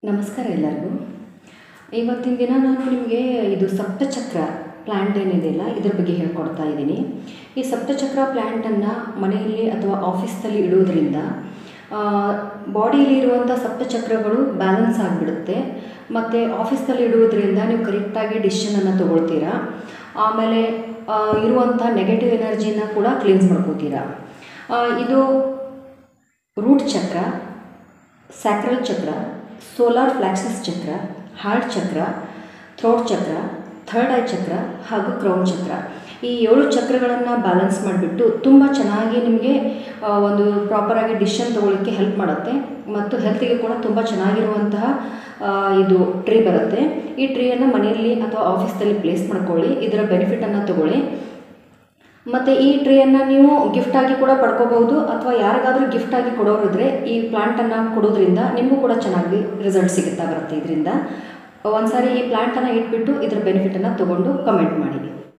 ನಮಸ್ಕಾರ ಎಲ್ಲರಿಗೂ. ಇವತ್ತಿನ ದಿನ ನಾನು ನಿಮಗೆ ಇದು ಸಪ್ತಚಕ್ರ ಪ್ಲ್ಯಾಂಟ್ ಏನಿದೆಯಲ್ಲ ಇದ್ರ ಬಗ್ಗೆ ಹೇಳ್ಕೊಡ್ತಾ ಇದ್ದೀನಿ. ಈ ಸಪ್ತಚಕ್ರ ಪ್ಲ್ಯಾಂಟನ್ನು ಮನೆಯಲ್ಲಿ ಅಥವಾ ಆಫೀಸ್ನಲ್ಲಿ ಇಡೋದ್ರಿಂದ ಬಾಡಿಯಲ್ಲಿರುವಂಥ ಸಪ್ತಚಕ್ರಗಳು ಬ್ಯಾಲೆನ್ಸ್ ಆಗಿಬಿಡುತ್ತೆ. ಮತ್ತು ಆಫೀಸ್ನಲ್ಲಿ ಇಡುವುದರಿಂದ ನೀವು ಕರೆಕ್ಟಾಗಿ ಡಿಸಿಷನನ್ನು ತೊಗೊಳ್ತೀರಾ. ಆಮೇಲೆ ಇರುವಂಥ ನೆಗೆಟಿವ್ ಎನರ್ಜಿನ ಕೂಡ ಕ್ಲೀನ್ಸ್ ಮಾಡ್ಕೋತೀರಾ. ಇದು ರೂಟ್ ಚಕ್ರ, ಸ್ಯಾಕ್ರಲ್ ಚಕ್ರ, ಸೋಲಾರ್ ಫ್ಲಾಕ್ಸಿಸ್ ಚಕ್ರ, ಹಾರ್ಟ್ ಚಕ್ರ, ಥ್ರೋಟ್ ಚಕ್ರ, ಥರ್ಡ್ ಐ ಚಕ್ರ ಹಾಗೂ ಕ್ರೌನ್ ಚಕ್ರ. ಈ 7 ಚಕ್ರಗಳನ್ನು ಬ್ಯಾಲೆನ್ಸ್ ಮಾಡಿಬಿಟ್ಟು ತುಂಬ ಚೆನ್ನಾಗಿ ನಿಮಗೆ ಒಂದು ಪ್ರಾಪರಾಗಿ ಡಿಸಿಷನ್ ತೊಗೊಳ್ಳೋಕ್ಕೆ ಹೆಲ್ಪ್ ಮಾಡುತ್ತೆ. ಮತ್ತು ಹೆಲ್ತಿಗೆ ಕೂಡ ತುಂಬ ಚೆನ್ನಾಗಿರುವಂತಹ ಇದು ಟ್ರೀ ಬರುತ್ತೆ. ಈ ಟ್ರೀಯನ್ನು ಮನೆಯಲ್ಲಿ ಅಥವಾ ಆಫೀಸ್ನಲ್ಲಿ ಪ್ಲೇಸ್ ಮಾಡ್ಕೊಳ್ಳಿ. ಇದರ ಬೆನಿಫಿಟನ್ನು ತೊಗೊಳ್ಳಿ. ಮತ್ತು ಈ ಟ್ರೀಯನ್ನು ನೀವು ಗಿಫ್ಟಾಗಿ ಕೂಡ ಪಡ್ಕೋಬಹುದು, ಅಥವಾ ಯಾರಿಗಾದರೂ ಗಿಫ್ಟಾಗಿ ಕೊಡೋರಿದ್ರೆ ಈ ಪ್ಲಾಂಟನ್ನು ಕೊಡೋದ್ರಿಂದ ನಿಮಗೂ ಕೂಡ ಚೆನ್ನಾಗಿ ರಿಸಲ್ಟ್ ಸಿಗುತ್ತಾ ಬರುತ್ತೆ. ಇದರಿಂದ ಒಂದು ಸಾರಿ ಈ ಪ್ಲಾಂಟನ್ನು ಇಟ್ಬಿಟ್ಟು ಇದರ ಬೆನಿಫಿಟನ್ನು ತೊಗೊಂಡು ಕಮೆಂಟ್ ಮಾಡಿ.